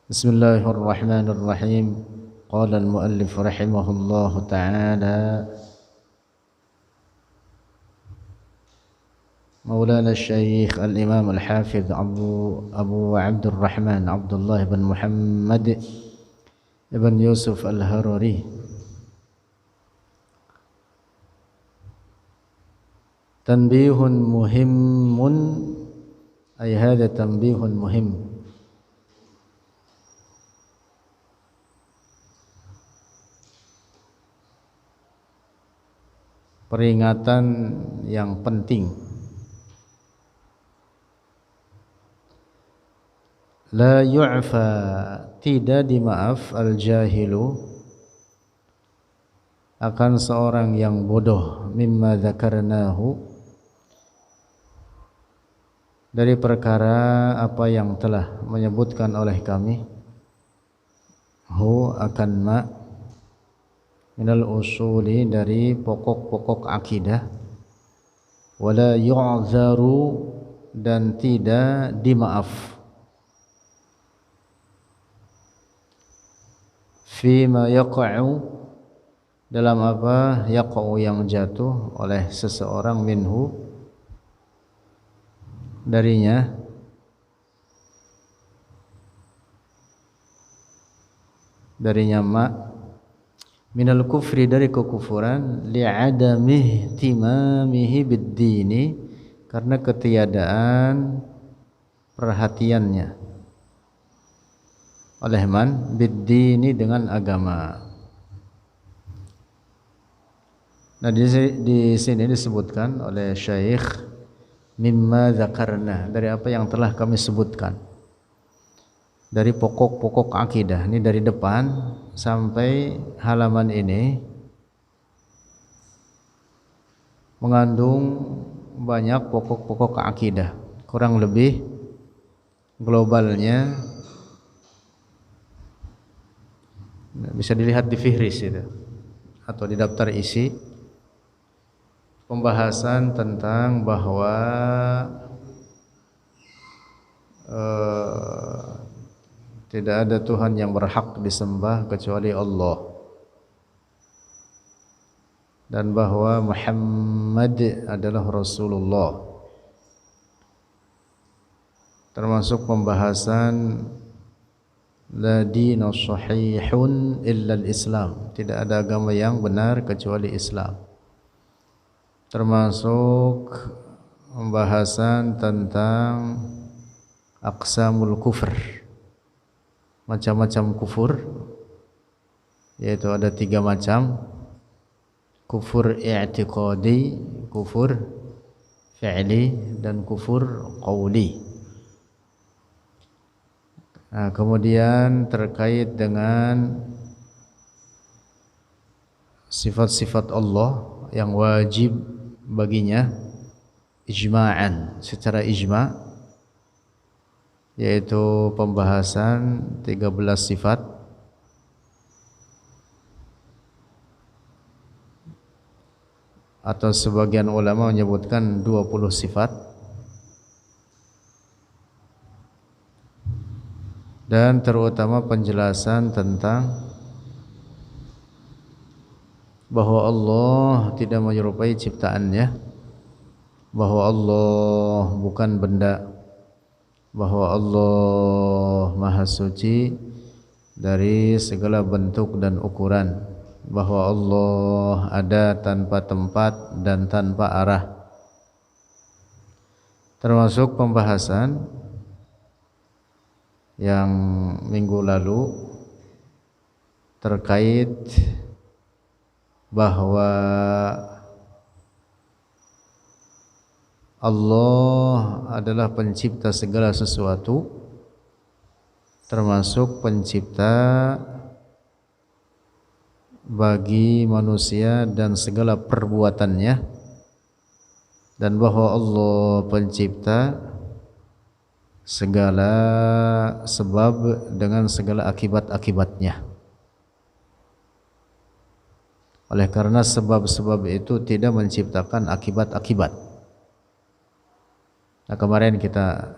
بسم الله الرحمن الرحيم. قال المؤلف رحمه الله تعالى: مولانا الشيخ الإمام الحافظ أبو عبد الرحمن عبد الله بن محمد بن يوسف الهرري تنبيه مهم، أي هذا تنبيه مهم. Peringatan yang penting. La yu'fa, tidak dimaaf al-jahilu, akan seorang yang bodoh, mimma dzakarnahu, dari perkara apa yang telah menyebutkan oleh kami, hu akan ma, minal usuli, dari pokok-pokok akidah, wala yu'zaru, dan tidak dimaaf, fima yaqa'u, dalam apa yaqa'u, yang jatuh oleh seseorang, minhu, darinya, ma, minal kufri, dari kekufuran, li'adami ihtimamihi bid-dini, karena ketiadaan perhatiannya oleh man, bid-dini, dengan agama. Nah, di sini disebutkan oleh Syekh, mimma dzakarna, dari apa yang telah kami sebutkan, dari pokok-pokok akidah. Ini dari depan sampai halaman ini mengandung banyak pokok-pokok akidah. Kurang lebih globalnya bisa dilihat di fihris itu atau di daftar isi, pembahasan tentang bahwa tidak ada Tuhan yang berhak disembah kecuali Allah, dan bahwa Muhammad adalah Rasulullah. Termasuk pembahasan la dina sahihun illa al-Islam, tidak ada agama yang benar kecuali Islam. Termasuk pembahasan tentang aqsamul kufr, macam-macam kufur, yaitu ada 3 macam: kufur i'tiqadi, kufur fi'li, dan kufur qawli. Nah, kemudian terkait dengan sifat-sifat Allah yang wajib baginya ijma'an, secara ijma', yaitu pembahasan 13 sifat, atau sebagian ulama menyebutkan 20 sifat, dan terutama penjelasan tentang bahwa Allah tidak menyerupai ciptaannya, bahwa Allah bukan benda, bahwa Allah Maha Suci dari segala bentuk dan ukuran, bahwa Allah ada tanpa tempat dan tanpa arah. Termasuk pembahasan yang minggu lalu terkait bahwa Allah adalah pencipta segala sesuatu, termasuk pencipta bagi manusia dan segala perbuatannya, dan bahwa Allah pencipta segala sebab dengan segala akibat-akibatnya. Oleh karena sebab-sebab itu tidak menciptakan akibat-akibat. Nah, kemarin kita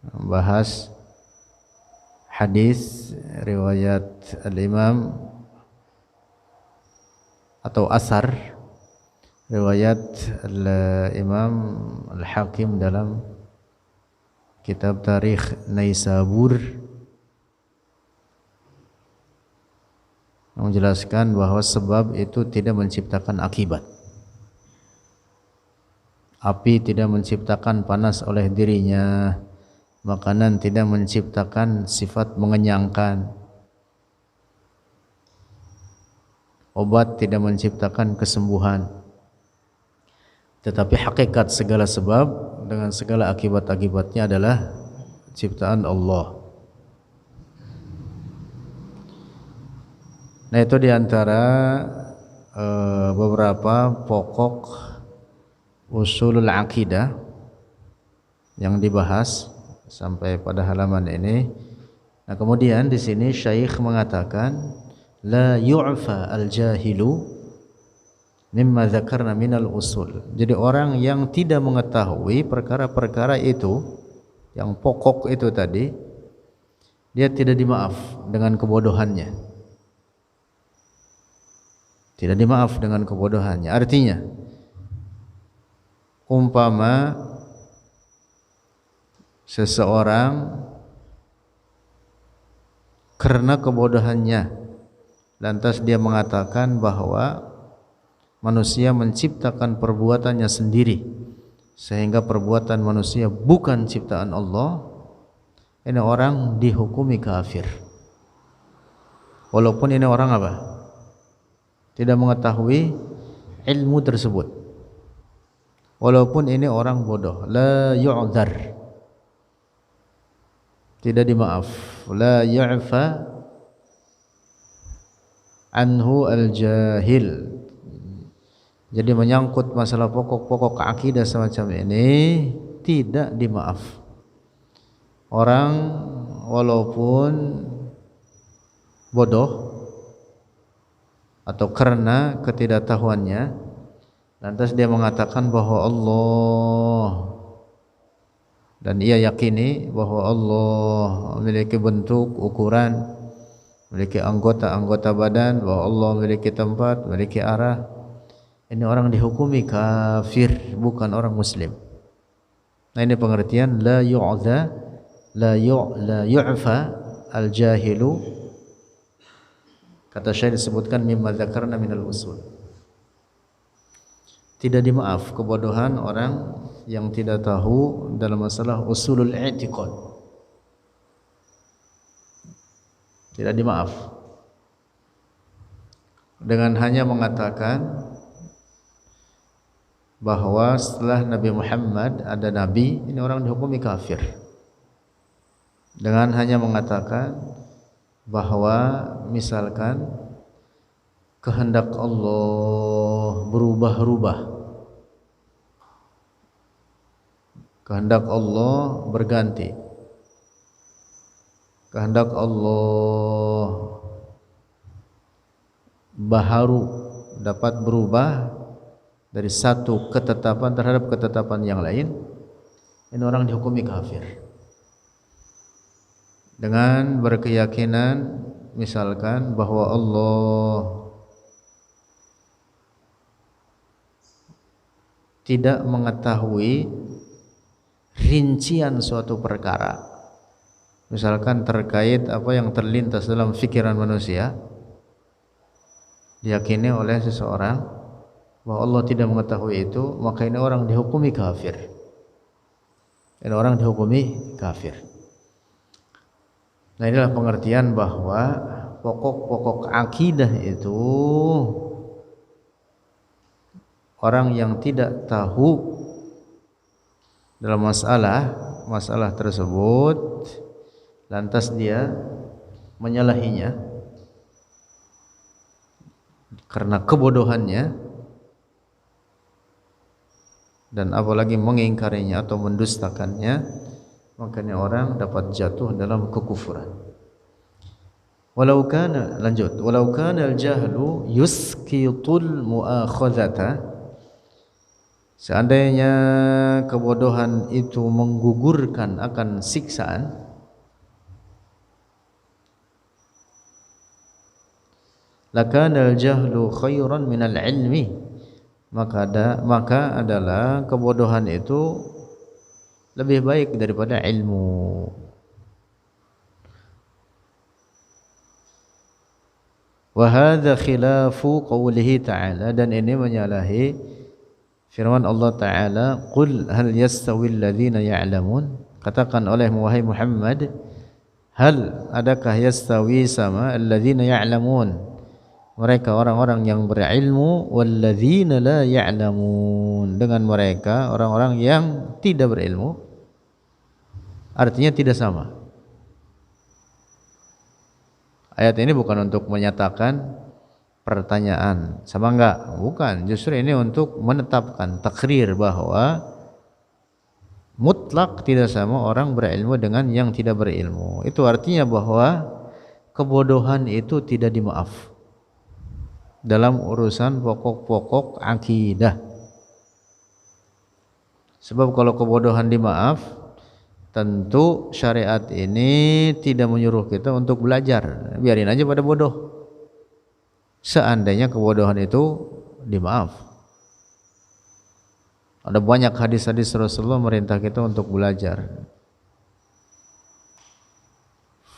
membahas hadis riwayat al-Imam atau asar riwayat al-Imam al-Hakim dalam kitab Tarikh Naisabur menjelaskan bahwa sebab itu tidak menciptakan akibat. Api tidak menciptakan panas oleh dirinya, makanan tidak menciptakan sifat mengenyangkan, obat tidak menciptakan kesembuhan. Tetapi hakikat segala sebab dengan segala akibat-akibatnya adalah ciptaan Allah. Nah, itu diantara beberapa pokok usulul akidah yang dibahas sampai pada halaman ini. Nah, kemudian di sini Syekh mengatakan la yu'fa al-jahilu mimma dzakarna minal usul. Jadi orang yang tidak mengetahui perkara-perkara itu yang pokok itu tadi, dia tidak dimaaf dengan kebodohannya. Tidak dimaaf dengan kebodohannya. Artinya umpama seseorang karena kebodohannya lantas dia mengatakan bahwa manusia menciptakan perbuatannya sendiri sehingga perbuatan manusia bukan ciptaan Allah, ini orang dihukumi kafir. Walaupun ini orang apa? Tidak mengetahui ilmu tersebut. Walaupun ini orang bodoh, la yu'dzar, tidak dimaaf, la yu'fa anhu al-jahil. Jadi menyangkut masalah pokok-pokok akidah semacam ini tidak dimaaf. Orang walaupun bodoh atau karena ketidaktahuannya lantas dia mengatakan bahwa Allah, dan ia yakini bahwa Allah memiliki bentuk, ukuran, memiliki anggota-anggota badan, bahwa Allah memiliki tempat, memiliki arah. Ini orang dihukumi kafir, bukan orang muslim. Nah, ini pengertian la yu'za, la yu'fa al-jahilu. Kata Syekh disebutkan mimma dzakarna minal usul. Tidak dimaaf kebodohan orang yang tidak tahu dalam masalah usulul i'tiqad. Tidak dimaaf dengan hanya mengatakan bahwa setelah Nabi Muhammad ada nabi, ini orang dihukumi kafir. Dengan hanya mengatakan bahwa misalkan kehendak Allah berubah-ubah, kehendak Allah berganti, kehendak Allah baharu, dapat berubah dari satu ketetapan terhadap ketetapan yang lain, ini orang dihukumi kafir. Dengan berkeyakinan misalkan bahwa Allah tidak mengetahui rincian suatu perkara, misalkan terkait apa yang terlintas dalam fikiran manusia, diyakini oleh seseorang bahwa Allah tidak mengetahui itu, maka ini orang dihukumi kafir. Ini orang dihukumi kafir. Nah, inilah pengertian bahwa pokok-pokok akidah itu orang yang tidak tahu dalam masalah tersebut lantas dia menyalahinya karena kebodohannya dan apalagi mengingkarinya atau mendustakannya, makanya orang dapat jatuh dalam kekufuran. Walau kana al-jahlu yusqitul mu'akhadzata, seandainya kebodohan itu menggugurkan akan siksaan, lakana al-jahlu khairan minal ilmi, maka adalah kebodohan itu lebih baik daripada ilmu. Wa hadza khilafu qoulihi ta'ala, dan ini menyalahi firman Allah Ta'ala, qul hal yastawil ladzina ya'lamun, katakan oleh wahai Muhammad, hal, adakah yastawi sama alladzina ya'lamun, mereka orang-orang yang berilmu, walladzina la ya'lamun, dengan mereka orang-orang yang tidak berilmu, artinya tidak sama. Ayat ini bukan untuk menyatakan pertanyaan sama enggak, bukan, justru ini untuk menetapkan takrir bahwa mutlak tidak sama orang berilmu dengan yang tidak berilmu. Itu artinya bahwa kebodohan itu tidak dimaaf dalam urusan pokok-pokok akidah. Sebab kalau kebodohan dimaaf, tentu syariat ini tidak menyuruh kita untuk belajar, biarin aja pada bodoh. Seandainya kebodohan itu dimaaf. Ada banyak hadis-hadis Rasulullah merintah kita untuk belajar.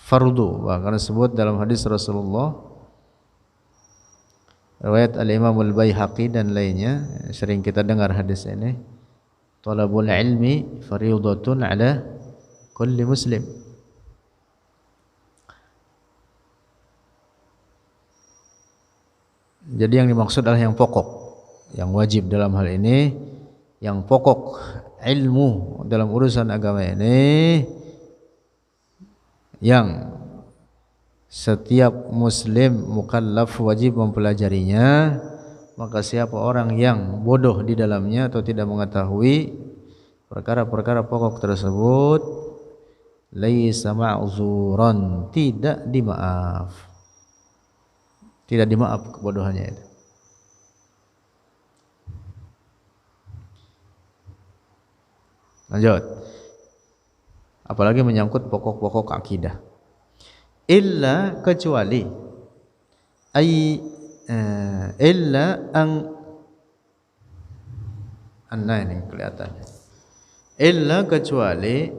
Fardu, bahkan disebut dalam hadis Rasulullah, riwayat Al-Imam Al-Baihaqi dan lainnya, sering kita dengar hadis ini, talabul ilmi fariidatun ala kulli muslim. Jadi yang dimaksud adalah yang pokok, yang wajib dalam hal ini, yang pokok ilmu dalam urusan agama ini, yang setiap muslim mukallaf wajib mempelajarinya. Maka siapa orang yang bodoh di dalamnya atau tidak mengetahui perkara-perkara pokok tersebut, laisa ma'zuran, tidak dimaaf. Tidak dimaaf kebodohannya itu. Lanjut. Apalagi menyangkut pokok-pokok akidah. Illa, kecuali, illa anna ini kelihatannya. Illa, kecuali,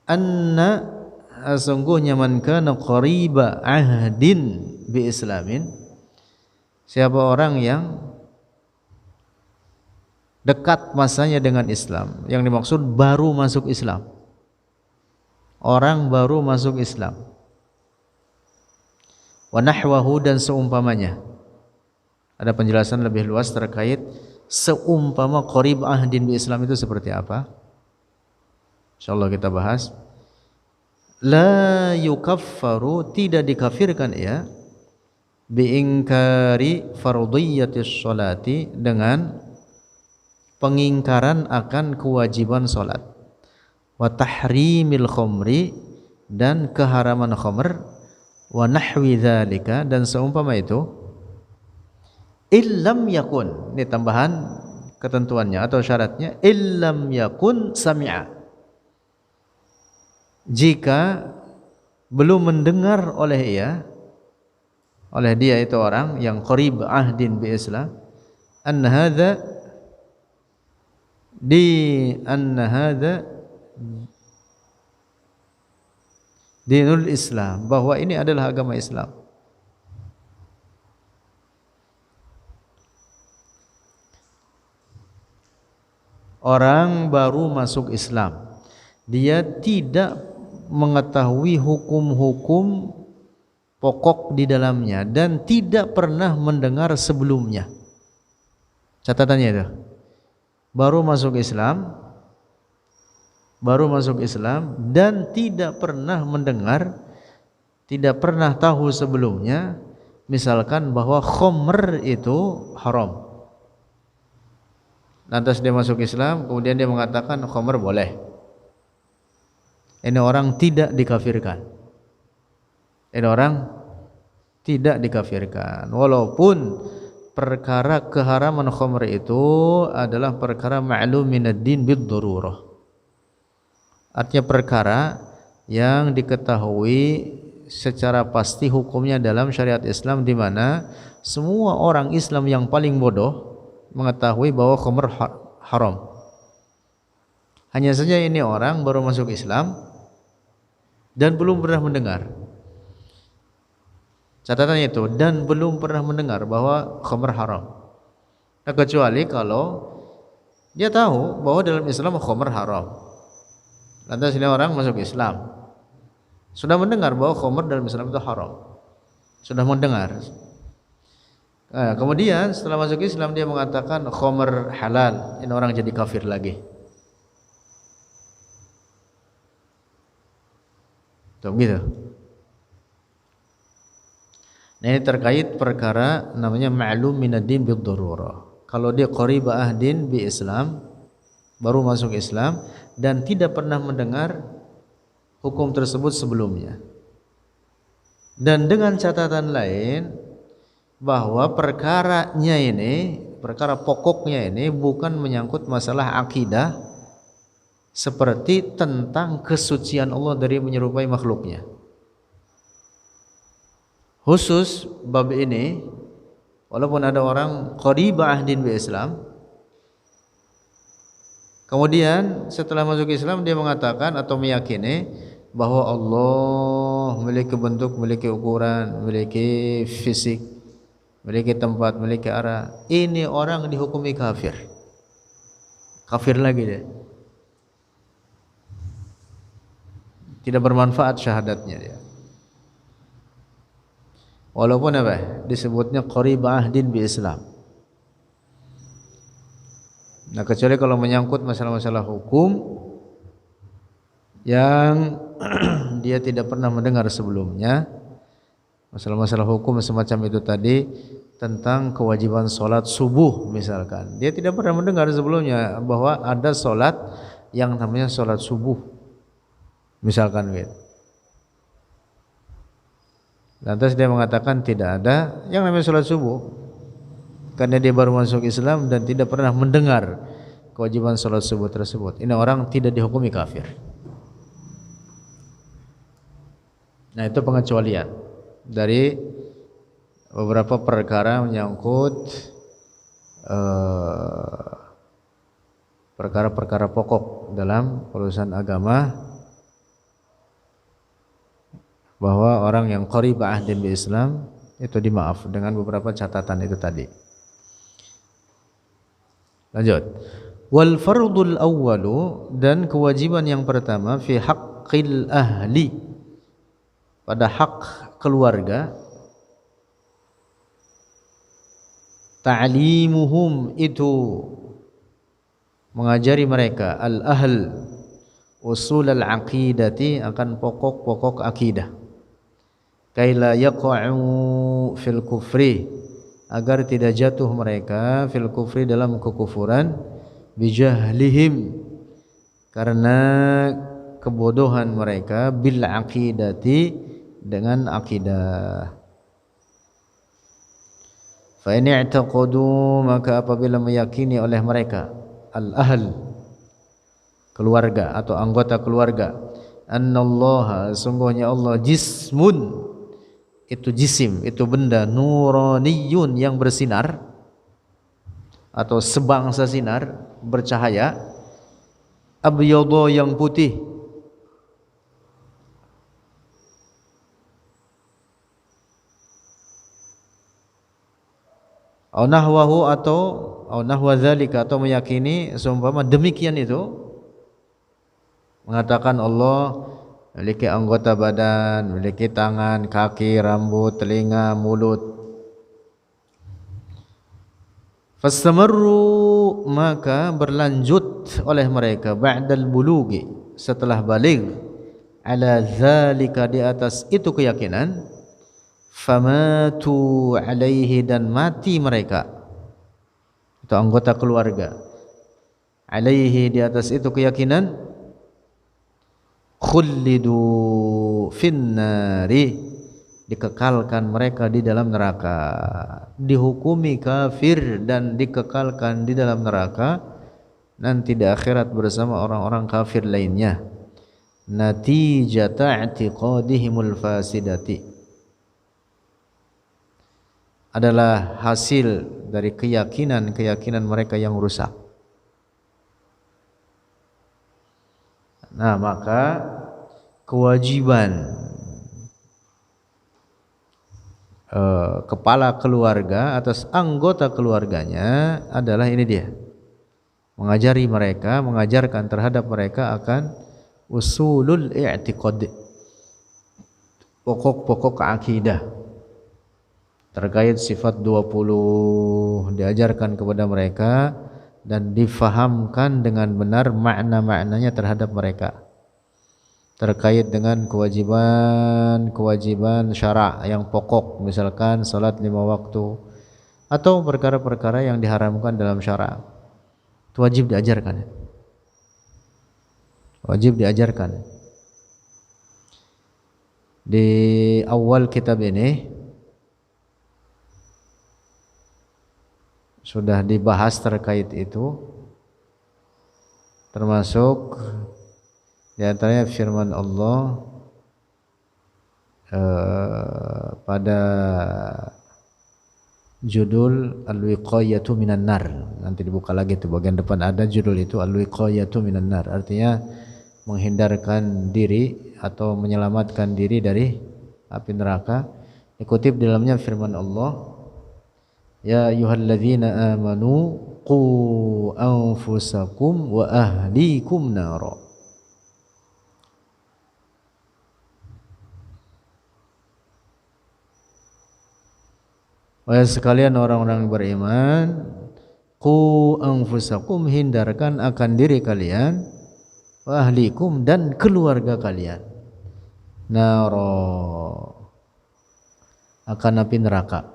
anna, sesungguhnya, man kana qariba ahdin bi islamin, siapa orang yang dekat masanya dengan Islam, yang dimaksud baru masuk Islam, orang baru masuk Islam, wa nahwahu, dan seumpamanya. Ada penjelasan lebih luas terkait seumpama qarib ahdin bi Islam itu seperti apa, insyaallah kita bahas. La yukaffaru, tidak dikafirkan ia, biingkari fardhiyatis sholati, dengan pengingkaran akan kewajiban salat, wa tahrimil khamri, dan keharaman khamr, wa nahwi dzalika, dan seumpama itu, illam yakun, ini tambahan ketentuannya atau syaratnya, illam yakun sami'a, jika belum mendengar oleh dia itu orang yang qarib ahdin bi Islam, anna hadza dinul Islam, bahwa ini adalah agama Islam. Orang baru masuk Islam, dia tidak mengetahui hukum-hukum pokok di dalamnya dan tidak pernah mendengar sebelumnya. Catatannya itu, baru masuk Islam dan tidak pernah mendengar, tidak pernah tahu sebelumnya, misalkan bahwa khamr itu haram. Lantas dia masuk Islam, kemudian dia mengatakan khamr boleh. Ini orang tidak dikafirkan. Walaupun perkara keharaman khamr itu adalah perkara ma'lum minad din bid-darurah. Artinya perkara yang diketahui secara pasti hukumnya dalam syariat Islam, di mana semua orang Islam yang paling bodoh mengetahui bahwa khamr haram. Hanya saja ini orang baru masuk Islam dan belum pernah mendengar. Catatannya itu, dan belum pernah mendengar bahwa khamr haram. Nah, kecuali kalau dia tahu bahwa dalam Islam khamr haram. Lantas ini orang masuk Islam, sudah mendengar bahwa khamr dalam Islam itu haram, sudah mendengar. Nah, kemudian setelah masuk Islam dia mengatakan khamr halal, ini orang jadi kafir lagi. Tuh gitu. Nah, ini terkait perkara namanya ma'lum minad-din bid-darurah. Kalau dia qarib ahdin bi Islam, baru masuk Islam dan tidak pernah mendengar hukum tersebut sebelumnya. Dan dengan catatan lain bahwa perkaranya ini, perkara pokoknya ini bukan menyangkut masalah akidah seperti tentang kesucian Allah dari menyerupai makhluknya. Khusus bab ini, walaupun ada orang qarib ahdin bi Islam, kemudian setelah masuk Islam dia mengatakan atau meyakini bahwa Allah memiliki bentuk, memiliki ukuran, memiliki fisik, memiliki tempat, memiliki arah. Ini orang dihukumi kafir. Kafir lagi dia. Tidak bermanfaat syahadatnya dia. Walaupun apa? Disebutnya qarib ahdin bi Islam. Nah, kecuali kalau menyangkut masalah-masalah hukum yang dia tidak pernah mendengar sebelumnya, masalah-masalah hukum semacam itu tadi, tentang kewajiban sholat subuh misalkan, dia tidak pernah mendengar sebelumnya bahwa ada sholat yang namanya sholat subuh misalkan gitu. Lantas dia mengatakan tidak ada yang namanya sholat subuh karena dia baru masuk Islam dan tidak pernah mendengar kewajiban sholat subuh tersebut. Ini orang tidak dihukumi kafir. Nah, itu pengecualian dari beberapa perkara menyangkut perkara-perkara pokok dalam urusan agama, bahwa orang yang qarib ahdin bi Islam itu dimaaf dengan beberapa catatan itu tadi. Lanjut. Wal fardul awwalu, dan kewajiban yang pertama fi haqqil ahli, pada hak keluarga, ta'limuhum, itu mengajari mereka, al-ahl, usul al-aqidati, akan pokok-pokok akidah, kaila yaqa'u fil kufri, agar tidak jatuh mereka fil kufri, dalam kekufuran, bijahlihim, karena kebodohan mereka, bil aqidati, dengan akidah. Fa in i'taqadu, maka apabila meyakini oleh mereka, al-ahl, keluarga atau anggota keluarga, annallaha, sungguhnya Allah, jismun, itu jisim, itu benda, nuraniyun, yang bersinar atau sebangsa sinar, bercahaya, abyadha, yang putih, au nahwahu, atau au nahwa dzalika, atau meyakini seumpama demikian itu, mengatakan Allah memiliki anggota badan, memiliki tangan, kaki, rambut, telinga, mulut. Fastamarru, maka berlanjut oleh mereka, ba'dal bulughi, setelah baligh, ala dzalika, di atas itu keyakinan, famatu alaihi, dan mati mereka, itu anggota keluarga, alaihi, di atas itu keyakinan, khullidu finnari, dikekalkan mereka di dalam neraka, dihukumi kafir dan dikekalkan di dalam neraka nanti di akhirat bersama orang-orang kafir lainnya. natijata i'tiqadihimul fasidati, adalah hasil dari keyakinan mereka yang rusak. Nah, maka kewajiban kepala keluarga atas anggota keluarganya adalah ini dia, mengajari mereka, mengajarkan terhadap mereka akan usulul i'tiqad, pokok-pokok akidah terkait sifat 20, diajarkan kepada mereka dan difahamkan dengan benar makna-maknanya terhadap mereka, terkait dengan kewajiban syara' yang pokok, misalkan salat 5 waktu atau perkara-perkara yang diharamkan dalam syara', itu wajib diajarkan. Wajib diajarkan. Di awal kitab ini sudah dibahas terkait itu, termasuk di antaranya firman Allah pada judul Al-Wiqayatu Minan Nar. Nanti dibuka lagi tuh bagian depan ada judul itu, Al-Wiqayatu Minan Nar, artinya menghindarkan diri atau menyelamatkan diri dari api neraka. Dikutip di dalamnya firman Allah, ya ayyuhalladzina amanu qu anfusakum wa ahlikum nara. Wahai sekalian orang-orang beriman, qu anfusakum, hindarkan akan diri kalian, wa ahlikum, dan keluarga kalian, naro, akan api neraka.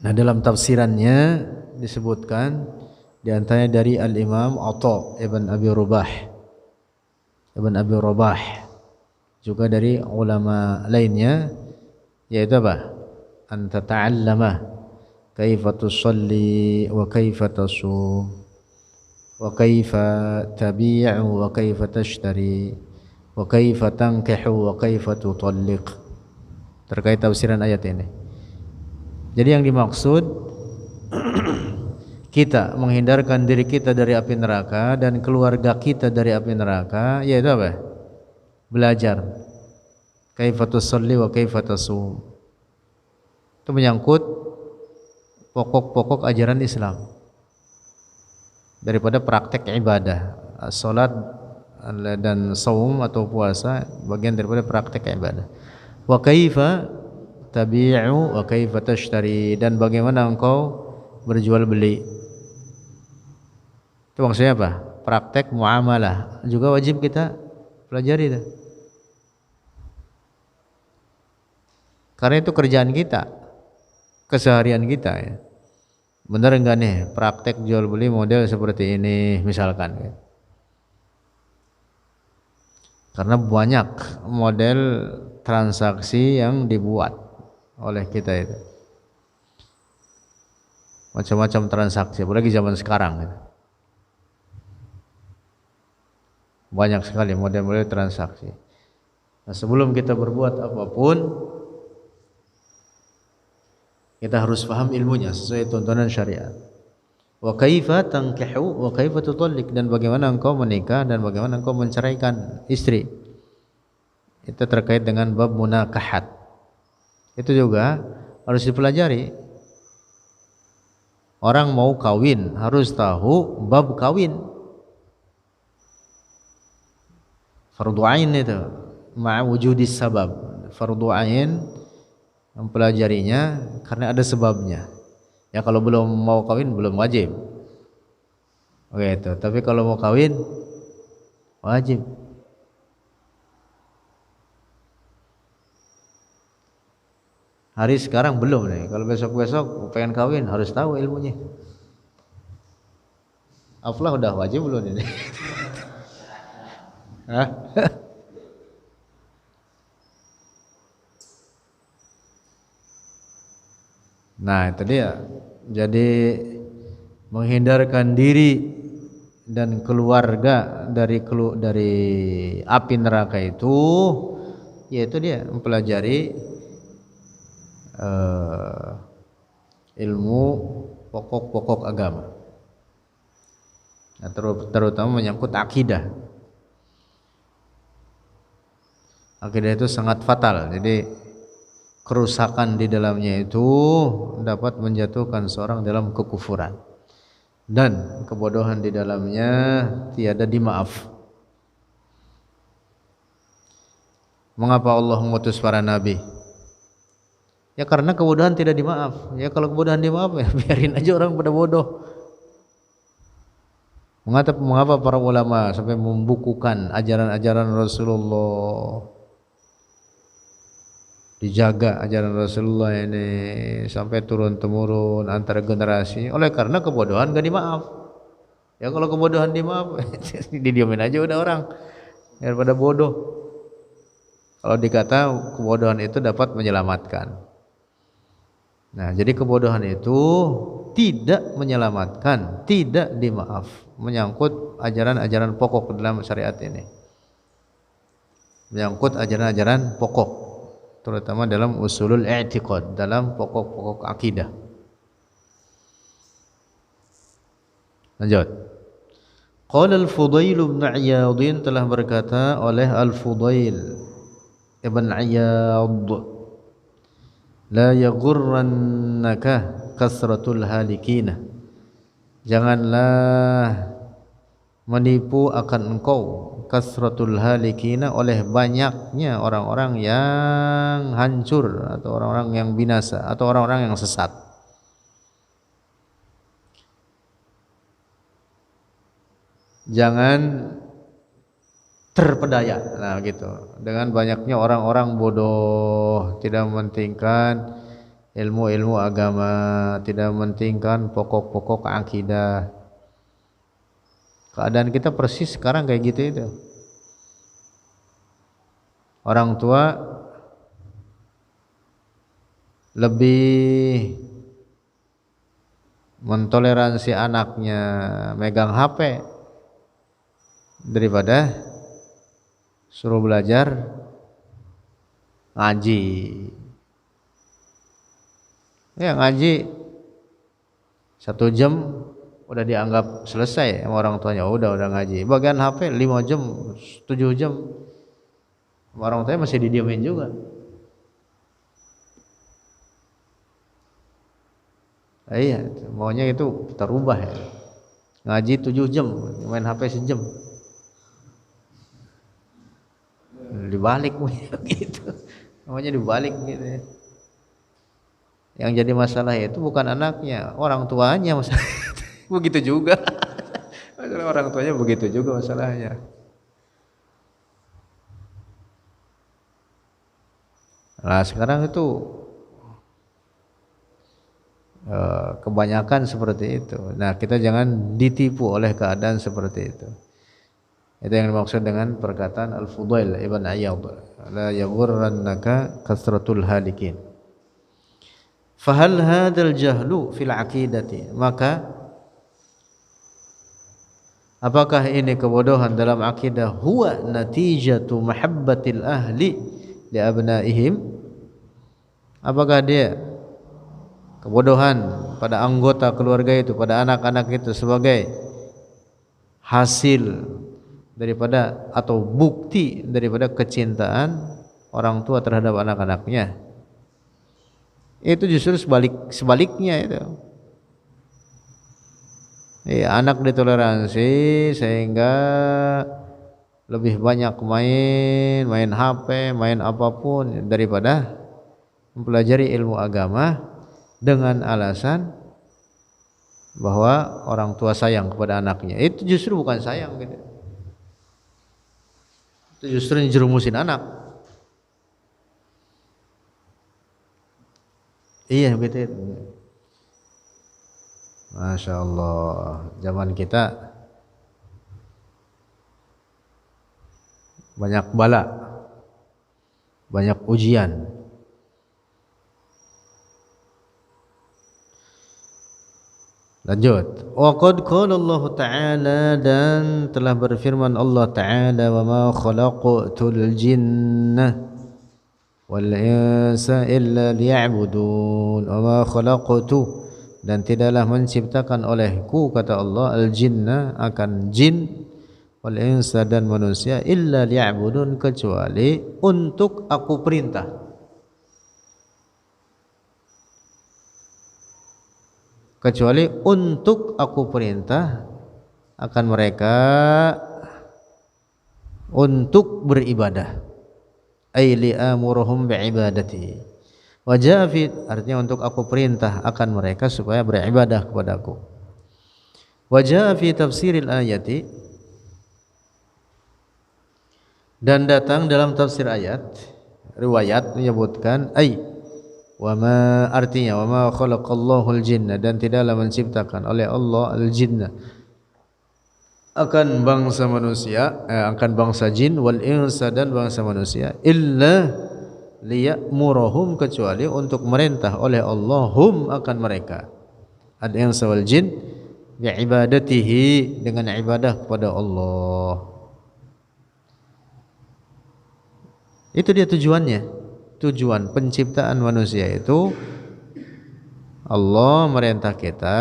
Nah, dalam tafsirannya disebutkan di antaranya dari Al-Imam Atha Ibn Abi Rabah, juga dari ulama lainnya, yaitu apa? An tata'allama kaifa tusalli wa kaifa tasum wa kaifa tabi'u wa kaifa tashtari wa kaifa tankihu wa kaifa tutalliq, terkait tafsiran ayat ini. Jadi yang dimaksud kita menghindarkan diri kita dari api neraka dan keluarga kita dari api neraka, yaitu apa? Belajar kaifa tusalli wa kaifa tasum. Itu menyangkut pokok-pokok ajaran Islam daripada praktek ibadah. Salat dan saum atau puasa bagian daripada praktek ibadah. Wa kaifa tabi'u wa kaifa tashtari, dan bagaimana engkau berjual beli. Itu maksudnya apa? Praktek muamalah juga wajib kita pelajari itu. Karena itu kerjaan kita, keseharian kita ya. Benar enggak nih praktek jual beli model seperti ini misalkan ya. Karena banyak model transaksi yang dibuat oleh kita itu, macam-macam transaksi, apalagi zaman sekarang gitu. Banyak sekali model-model transaksi. Nah, sebelum kita berbuat apapun, kita harus paham ilmunya sesuai tuntunan syariat. Wa kaifa tankihu wa kaifa tutalliq, dan bagaimana engkau menikah dan bagaimana engkau menceraikan istri. Itu terkait dengan bab munakahat. Itu juga harus dipelajari. Orang mau kawin harus tahu bab kawin. Fardu ain itu ma'a wujudis sabab. Fardu ain mempelajarinya karena ada sebabnya. Ya kalau belum mau kawin belum wajib. Oke itu. Tapi kalau mau kawin wajib. Hari sekarang belum nih. Kalau besok-besok pengen kawin harus tahu ilmunya. Aflah udah wajib belum ini? Hah? Nah itu dia. Jadi menghindarkan diri dan keluarga dari api neraka itu, yaitu dia mempelajari ilmu pokok-pokok agama. Nah, terutama menyangkut akidah. Akidah itu sangat fatal. Jadi kerusakan di dalamnya itu dapat menjatuhkan seorang dalam kekufuran. Dan kebodohan di dalamnya tiada dimaaf. Mengapa Allah mengutus para nabi? Ya karena kebodohan tidak dimaaf. Ya kalau kebodohan dimaaf ya biarin aja orang pada bodoh. Mengapa para ulama sampai membukukan ajaran-ajaran Rasulullah, dijaga ajaran Rasulullah ini sampai turun temurun antar generasi, oleh karena kebodohan gak dimaaf. Ya kalau kebodohan dimaaf didiamin aja udah orang daripada bodoh. Kalau dikata kebodohan itu dapat menyelamatkan. Nah, jadi kebodohan itu tidak menyelamatkan, tidak dimaaf, menyangkut ajaran-ajaran pokok dalam syariat ini. Menyangkut ajaran-ajaran pokok, terutama dalam usulul i'tiqad, dalam pokok-pokok akidah. Lanjut. Qala al-Fudail bin Iyad, telah berkata oleh al-Fudail ibn Iyad, la yaghurrannaka kasratul halikina, janganlah menipu akan engkau kasratul halikina, oleh banyaknya orang-orang yang hancur atau orang-orang yang binasa atau orang-orang yang sesat. Jangan terpedaya, nah gitu, dengan banyaknya orang-orang bodoh, tidak mementingkan ilmu-ilmu agama, tidak mementingkan pokok-pokok akidah. Keadaan kita persis sekarang kayak gitu itu. Orang tua lebih mentoleransi anaknya megang HP daripada suruh belajar ngaji. Ya ngaji 1 jam udah dianggap selesai sama orang tuanya, udah ngaji. Bagian HP 5 jam, 7 jam, orang tuanya masih didiamin juga. Iya, maunya itu terubah ya. Ngaji 7 jam, main HP sejam. Dibalik gitu. Namanya dibalik gitu ya. Yang jadi masalah itu bukan anaknya, orang tuanya masalah. Begitu juga. Masalah orang tuanya begitu juga masalahnya. Nah, sekarang itu kebanyakan seperti itu. Nah, kita jangan ditipu oleh keadaan seperti itu. Itu yang dimaksud dengan perkataan Al-Fudail ibn Iyad, la yaghurrannaka kasratul halikin. Fahal hadzal jahlu fil aqidati, maka apakah ini kebodohan dalam akidah, huwa natijatu mahabbatil ahli li abnaihim, apakah dia kebodohan pada anggota keluarga itu, pada anak-anak itu sebagai hasil daripada atau bukti daripada kecintaan orang tua terhadap anak-anaknya? Itu justru sebaliknya itu. Anak ditoleransi sehingga lebih banyak main HP, main apapun daripada mempelajari ilmu agama dengan alasan bahwa orang tua sayang kepada anaknya. Itu justru bukan sayang gitu. Itu justru njerumusin anak. Iya begitu. Masya Allah, zaman kita banyak bala, banyak ujian. Lanjut. Wa qad qala Allah Ta'ala, dan telah berfirman Allah Ta'ala, wa ma khalaqtul jinna wal insa illa liya'budun. Wa ma khalaqtu, dan tidaklah menciptakan olehku, kata Allah, al jinna, akan jin, wal insa, dan manusia, illa liya'budun, kecuali untuk aku perintah. Kecuali untuk aku perintah akan mereka untuk beribadah. Ay li'amuruhum bi'ibadati. Wajafid, artinya untuk aku perintah akan mereka supaya beribadah kepadaku. Wajah fi tafsiril ayati, dan datang dalam tafsir ayat, riwayat menyebutkan wa ma, artinya wa ma khalaqallahu al-jinna, dan tidaklah menciptakan oleh Allah al-jinna, akan bangsa manusia, akan bangsa jin, wal insa, dan bangsa manusia, illa liya'muruhum, kecuali untuk merintah oleh Allah, hum, akan mereka, al-insa wal jin, bi'ibadatihi, dengan ibadah kepada Allah. Itu dia tujuannya. Tujuan penciptaan manusia itu Allah merintah kita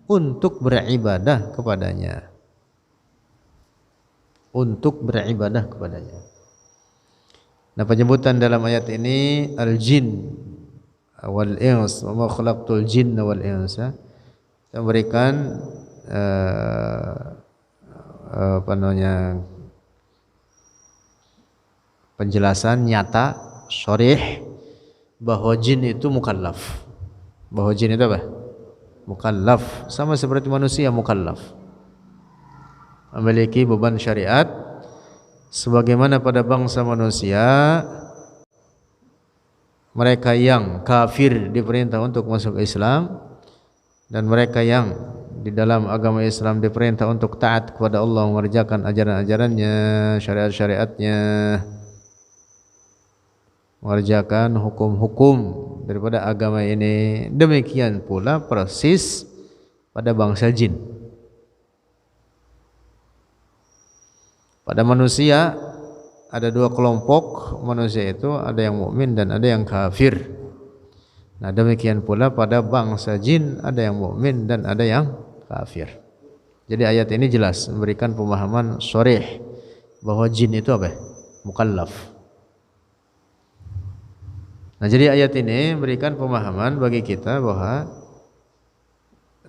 untuk beribadah kepadanya. Untuk beribadah kepadanya. Nah, penyebutan dalam ayat ini al-jin wal ins, wa ma khalaqtul jinna wal insa, memberikan apa namanya, penjelasan nyata, sharih, bahwa jin itu mukallaf. Bahwa jin itu apa? Mukallaf, sama seperti manusia mukallaf, memiliki beban syariat sebagaimana pada bangsa manusia. Mereka yang kafir diperintah untuk masuk Islam, dan mereka yang di dalam agama Islam diperintah untuk taat kepada Allah, mengerjakan ajaran-ajarannya, syariat-syariatnya, mengerjakan hukum-hukum daripada agama ini. Demikian pula persis pada bangsa jin. Pada manusia ada dua kelompok manusia itu, ada yang mukmin dan ada yang kafir. Nah, demikian pula pada bangsa jin, ada yang mukmin dan ada yang kafir. Jadi ayat ini jelas memberikan pemahaman sharih bahwa jin itu apa? Mukallaf. Nah, jadi ayat ini memberikan pemahaman bagi kita bahwa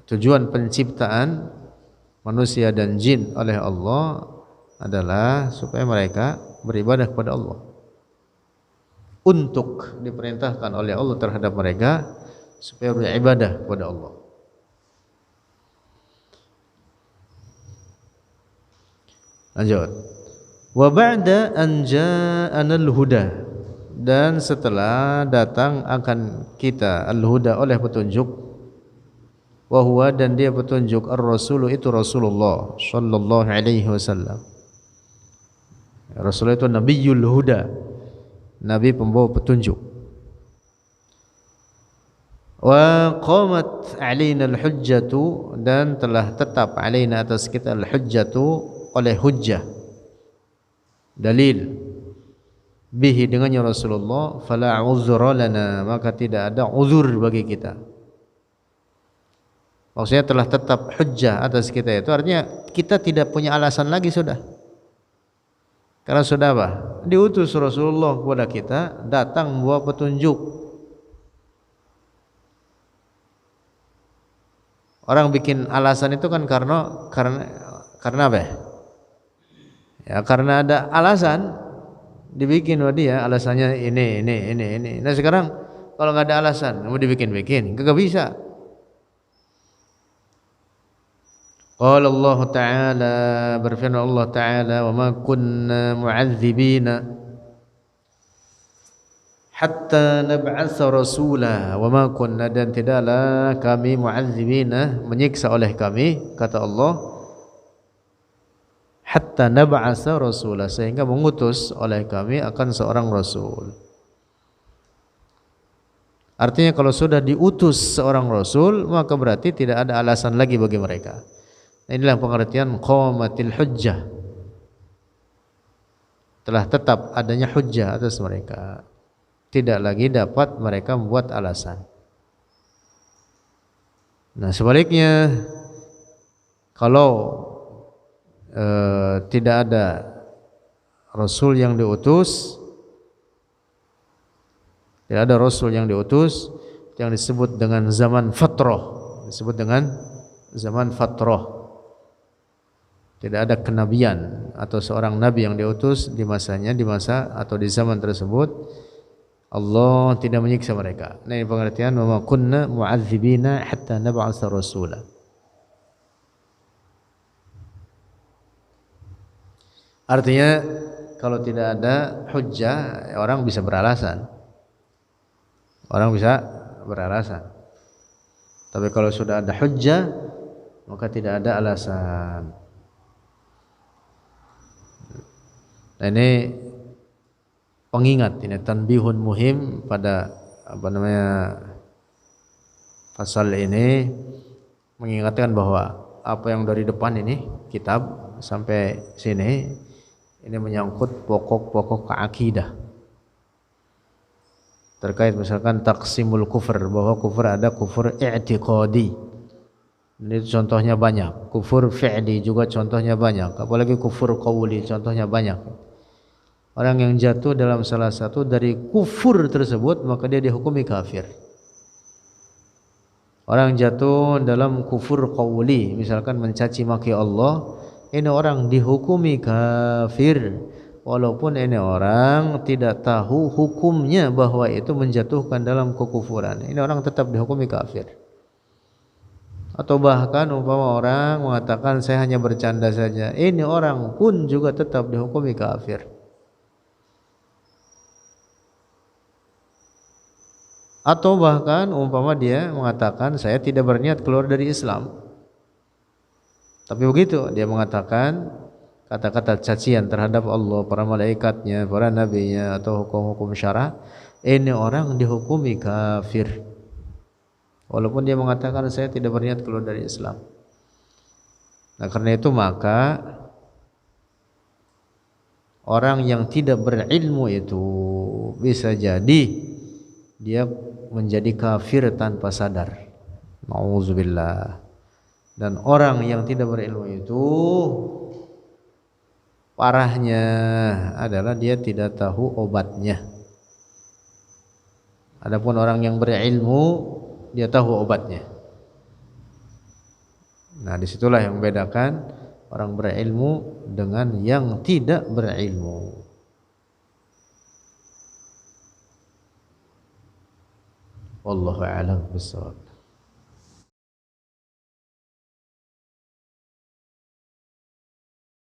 tujuan penciptaan manusia dan jin oleh Allah adalah supaya mereka beribadah kepada Allah. Untuk diperintahkan oleh Allah terhadap mereka supaya beribadah kepada Allah. Lanjut. Wa ba'da an ja'ana al-huda, dan setelah datang akan kita al-huda, oleh petunjuk, wa huwa, dan dia petunjuk, ar-rasulu, itu Rasulullah sallallahu alaihi wasallam. Rasul itu nabiyul huda, nabi pembawa petunjuk. Wa qamat alaina al-hujjatu, dan telah tetap alaina, atas kita, al-hujjatu, oleh hujjah, dalil, bihi, dengannya Rasulullah, fala uzra lana, maka tidak ada uzur bagi kita. Maksudnya telah tetap hujjah atas kita, itu artinya kita tidak punya alasan lagi sudah. Karena sudah apa? Diutus Rasulullah kepada kita, datang membawa petunjuk. Orang bikin alasan itu kan karena apa? Ya, karena ada alasan dibikin sama dia, alasannya ini. Nah, sekarang kalau nggak ada alasan mau dibikin, kagak bisa. Qala Allah Ta'ala, berfirman Allah Ta'ala, wa ma kunna mu'adzibina hatta nab'atsa rasula, wa ma kunna, dan tidaklah kami mu'adzibina, menyiksa oleh kami, kata Allah, hatta nab'atsa rasula, sehingga mengutus oleh kami akan seorang rasul. Artinya kalau sudah diutus seorang rasul, maka berarti tidak ada alasan lagi bagi mereka. Inilah pengertian qamatil hujjah. Telah tetap adanya hujjah atas mereka. Tidak lagi dapat mereka membuat alasan. Nah, sebaliknya kalau tidak ada rasul yang diutus, tidak ada rasul yang diutus, yang disebut dengan zaman fatrah, disebut dengan zaman fatrah. Tidak ada kenabian atau seorang nabi yang diutus di masanya, di masa atau di zaman tersebut, Allah tidak menyiksa mereka. Nah, ini pengertian wa ma kunna mu'adzibina hatta nab'atsa rasula. Artinya kalau tidak ada hujjah, orang bisa beralasan. Orang bisa beralasan. Tapi kalau sudah ada hujjah, maka tidak ada alasan. Nah, ini pengingat, ini tanbihun muhim pada pasal ini, mengingatkan bahwa apa yang dari depan ini kitab sampai sini ini menyangkut pokok-pokok akidah. Terkait misalkan taqsimul kufur, bahwa kufur ada kufur i'tiqadi. Ini contohnya banyak. Kufur fi'li juga contohnya banyak. Apalagi kufur qawli contohnya banyak. Orang yang jatuh dalam salah satu dari kufur tersebut, maka dia dihukumi kafir. Orang jatuh dalam kufur qawli, misalkan mencaci maki Allah, ini orang dihukumi kafir. Walaupun ini orang tidak tahu hukumnya bahwa itu menjatuhkan dalam kekufuran, ini orang tetap dihukumi kafir. Atau bahkan umpama orang mengatakan saya hanya bercanda saja, ini orang pun juga tetap dihukumi kafir. Atau bahkan umpama dia mengatakan saya tidak berniat keluar dari Islam, tapi begitu dia mengatakan kata-kata cacian terhadap Allah, para malaikatnya, para nabinya, atau hukum-hukum syara, ini orang dihukumi kafir. Walaupun dia mengatakan saya tidak berniat keluar dari Islam. Nah, karena itu maka orang yang tidak berilmu itu bisa jadi dia menjadi kafir tanpa sadar. Nauzubillah. Dan orang yang tidak berilmu itu parahnya adalah dia tidak tahu obatnya. Adapun orang yang berilmu, dia tahu obatnya. Nah, disitulah yang membedakan orang berilmu dengan yang tidak berilmu. Wallahu a'lam bishawab.